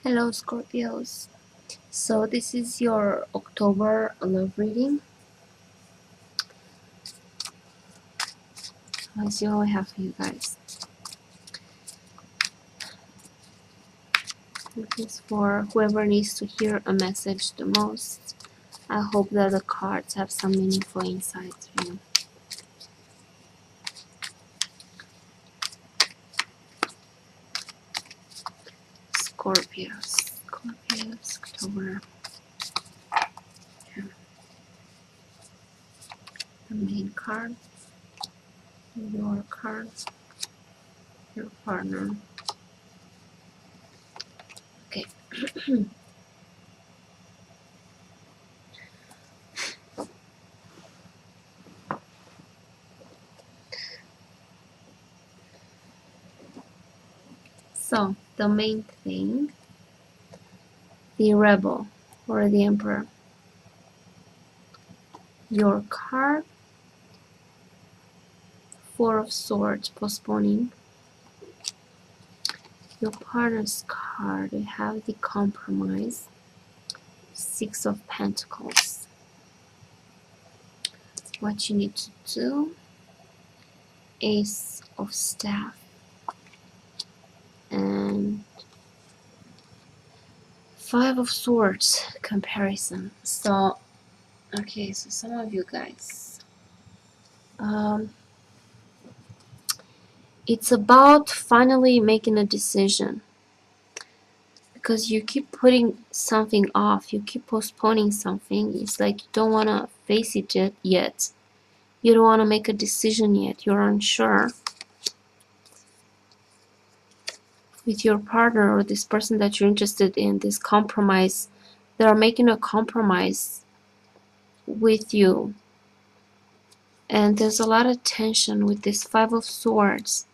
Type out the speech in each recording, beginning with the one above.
Hello Scorpios. So this is your October love reading. Let's see what I have for you guys. This is for whoever needs to hear a message the most. I hope that the cards have some meaningful insights for you. Scorpios. Scorpios, October. Here. The main card. Your card. Your partner. Okay. So, the main thing, the rebel or the emperor. Your card, Four of Swords, postponing. Your partner's card, you have the compromise, Six of Pentacles. What you need to do, Ace of Staff, and Five of Swords, comparison. So, okay, so some of you guys, it's about finally making a decision. Because you keep putting something off, you keep postponing something. It's like you don't want to face it yet. You don't want to make a decision yet. You're unsure with your partner or this person that you're interested in, this compromise. They are making a compromise with you. And there's a lot of tension with this Five of Swords.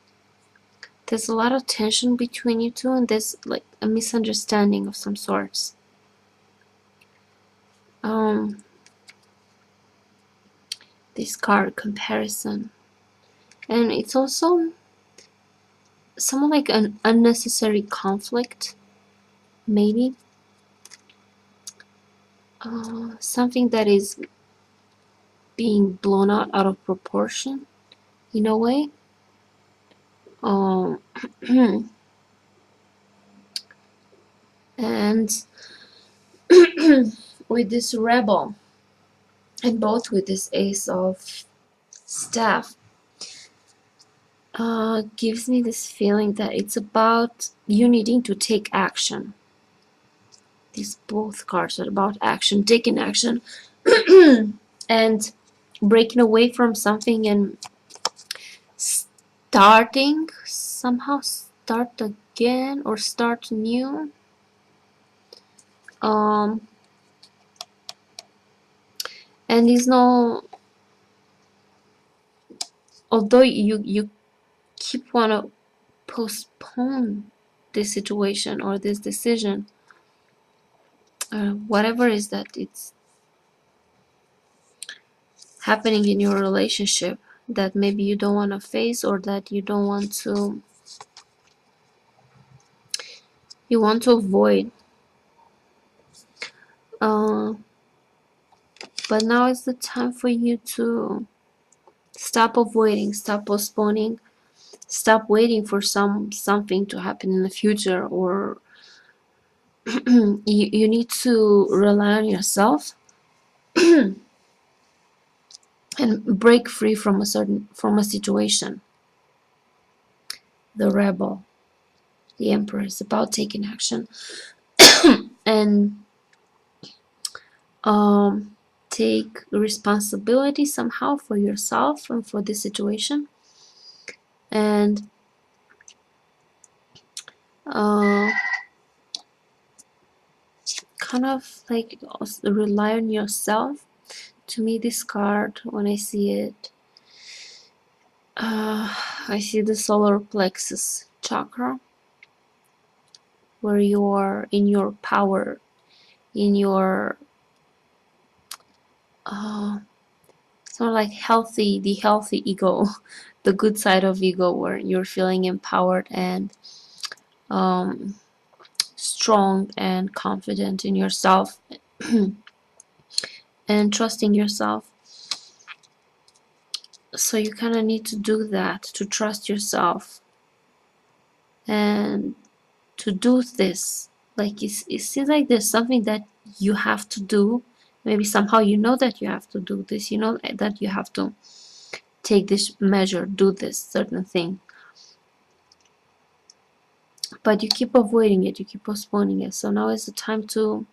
There's a lot of tension between you two, and there's like a misunderstanding of some sorts. This card, comparison. And it's also somewhat like an unnecessary conflict, maybe. Something that is being blown out of proportion, in a way. And with this rebel, and both with this Ace of Staff, gives me this feeling that it's about you needing to take action. These both cards are about action, taking action, and breaking away from something and starting, somehow start again or start new. And there's no, although you keep want to postpone this situation or this decision, whatever is that it's happening in your relationship that maybe you don't want to face, or that you don't want to, you want to avoid. But now is the time for you to stop avoiding, stop postponing, stop waiting for something to happen in the future, or you need to rely on yourself and break free from a situation. The rebel, the emperor, is about taking action and take responsibility somehow for yourself and for this situation, and kind of like rely on yourself. To me, this card, when I see it, I see the solar plexus chakra, where you are in your power, in your sort of like the healthy ego, the good side of ego, where you're feeling empowered and strong and confident in yourself and trusting yourself. So you kind of need to do that, to trust yourself and to do this. Like it seems like there's something that you have to do. Maybe somehow you know that you have to do this. You know that you have to take this measure, do this certain thing. But you keep avoiding it, you keep postponing it. So now is the time to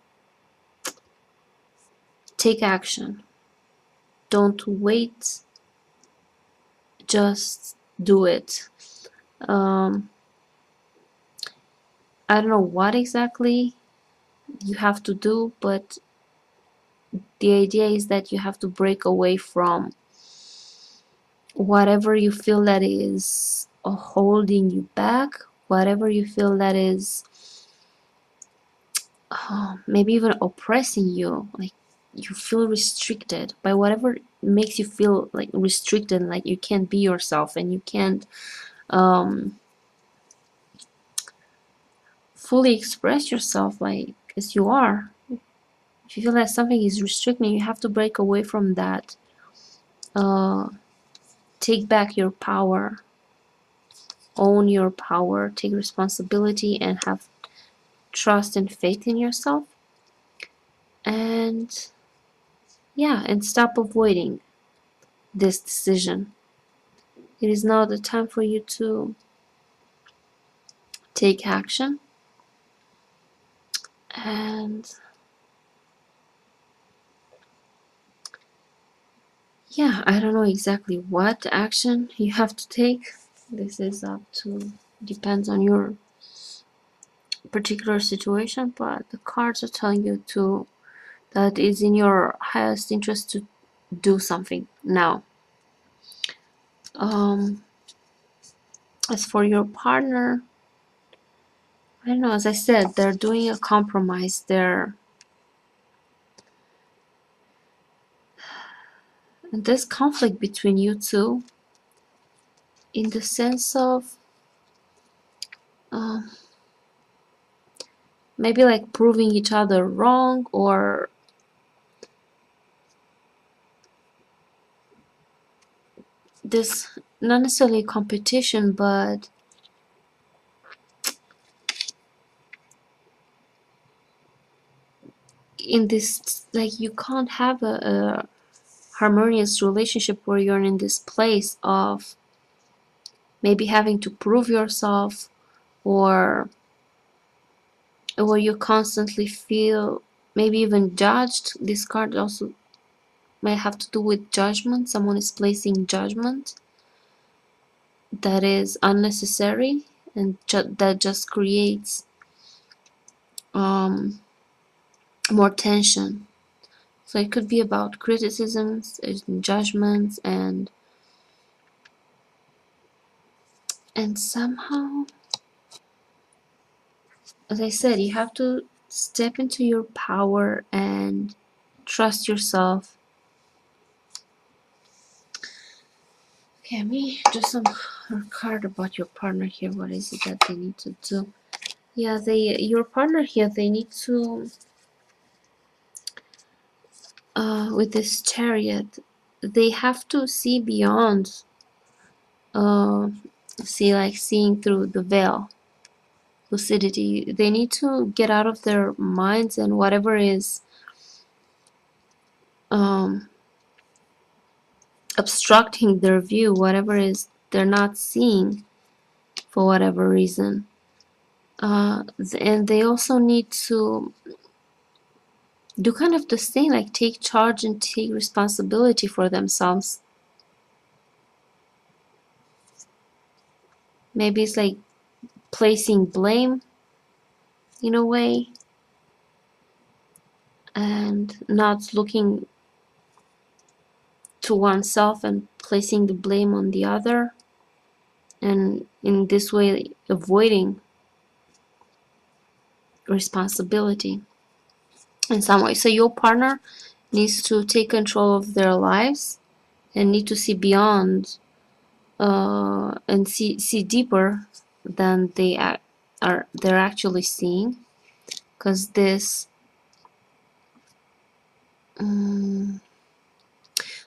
take action. Don't wait, just do it. I don't know what exactly you have to do, but the idea is that you have to break away from whatever you feel that is holding you back, whatever you feel that is maybe even oppressing you, like you feel restricted by whatever makes you feel like restricted, like you can't be yourself and you can't fully express yourself like as you are. If you feel that something is restricting, you have to break away from that. Take back your power, own your power, take responsibility, and have trust and faith in yourself. And yeah, and stop avoiding this decision. It is now the time for you to take action. And yeah, I don't know exactly what action you have to take. This is up to, depends on your particular situation, but the cards are telling you to, that it's in your highest interest to do something now. As for your partner, I don't know, as I said, they're doing a compromise. And this conflict between you two, in the sense of maybe like proving each other wrong, or this, not necessarily competition, but in this, like you can't have a harmonious relationship where you're in this place of maybe having to prove yourself, or where you constantly feel maybe even judged. This card also might have to do with judgment. Someone is placing judgment that is unnecessary, and that just creates more tension. So it could be about criticisms and judgments, and somehow, as I said, you have to step into your power and trust yourself. Okay, let me do some card about your partner here. What is it that they need to do? Yeah, your partner here, they need to, with this Chariot, they have to see beyond, seeing through the veil, lucidity. They need to get out of their minds and whatever is obstructing their view, whatever is they're not seeing for whatever reason. And they also need to do kind of the same, like take charge and take responsibility for themselves. Maybe it's like placing blame in a way, and not looking to oneself and placing the blame on the other, and in this way avoiding responsibility in some way. So your partner needs to take control of their lives and need to see beyond, and see deeper than they're actually seeing. because this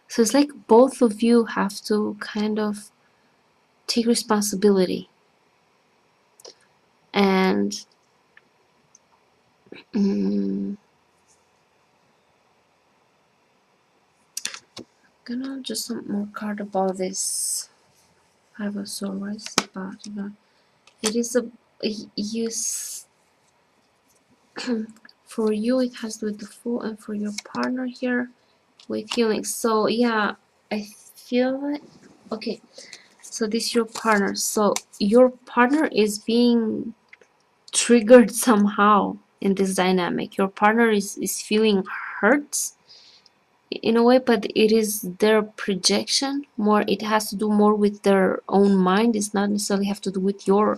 so it's like both of you have to kind of take responsibility and gonna just some more card about this. I have a Swords about it is a use for you. It has to do with the Fool, and for your partner here with healing. So yeah, I feel like okay. So this is your partner. So your partner is being triggered somehow in this dynamic. Your partner is feeling hurt in a way, but it is their projection more. It has to do more with their own mind. It's not necessarily have to do with your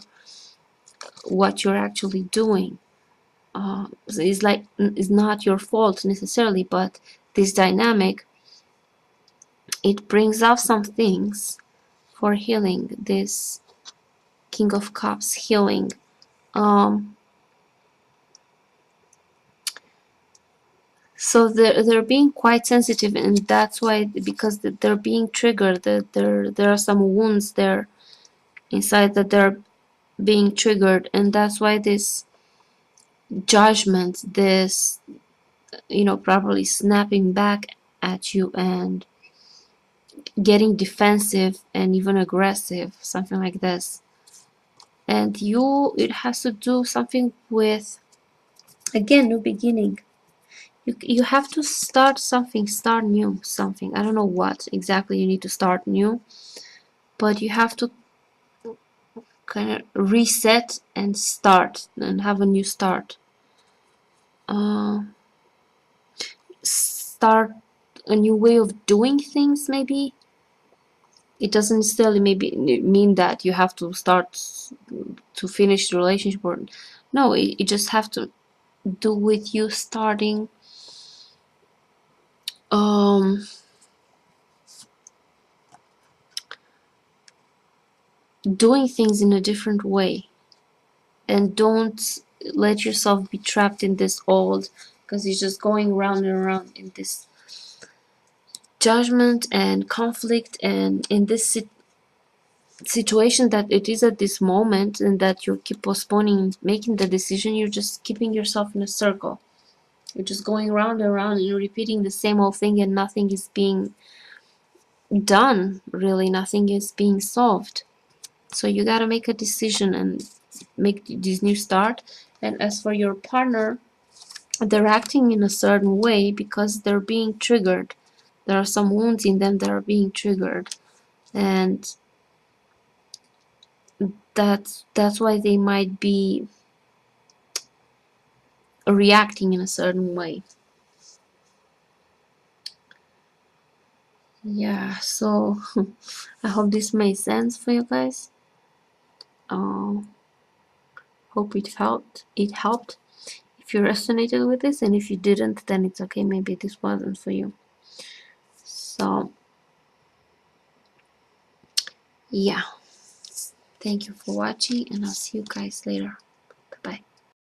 what you're actually doing. So it's like it's not your fault necessarily, but this dynamic, it brings out some things for healing. This King of Cups healing. So they're being quite sensitive, and that's why, because they're being triggered. There are some wounds there inside that they're being triggered, and that's why this judgment, this probably snapping back at you and getting defensive and even aggressive, something like this. And it has to do something with, again, new beginning. You have to start something, start new, something. I don't know what exactly you need to start new, but you have to kind of reset and start and have a new start. Start a new way of doing things, maybe. It doesn't necessarily maybe mean that you have to start to finish the relationship, or no, it just have to do with you starting doing things in a different way. And don't let yourself be trapped in this old, because you're just going round and around in this judgment and conflict, and in this situation that it is at this moment, and that you keep postponing making the decision. You're just keeping yourself in a circle. You're just going round and round, and you're repeating the same old thing, and nothing is being done, really. Nothing is being solved. So you gotta make a decision and make this new start. And as for your partner, they're acting in a certain way because they're being triggered. There are some wounds in them that are being triggered, and that's why they might be reacting in a certain way. Yeah, so I hope this made sense for you guys. Hope it helped. If you resonated with this, and if you didn't, then it's okay. Maybe this wasn't for you. So yeah, thank you for watching, and I'll see you guys later.